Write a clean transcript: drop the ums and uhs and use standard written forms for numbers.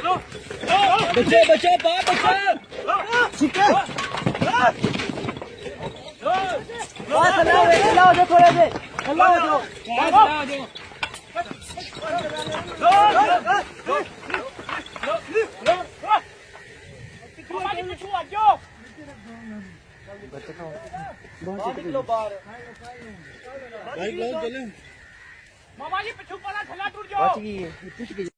बच्चे बच्चे बाप बच्चे ठीक है अल्लाह हो थोड़े से अल्लाह हो मामा जी पिछू वाला थल्ला टूट जाओ।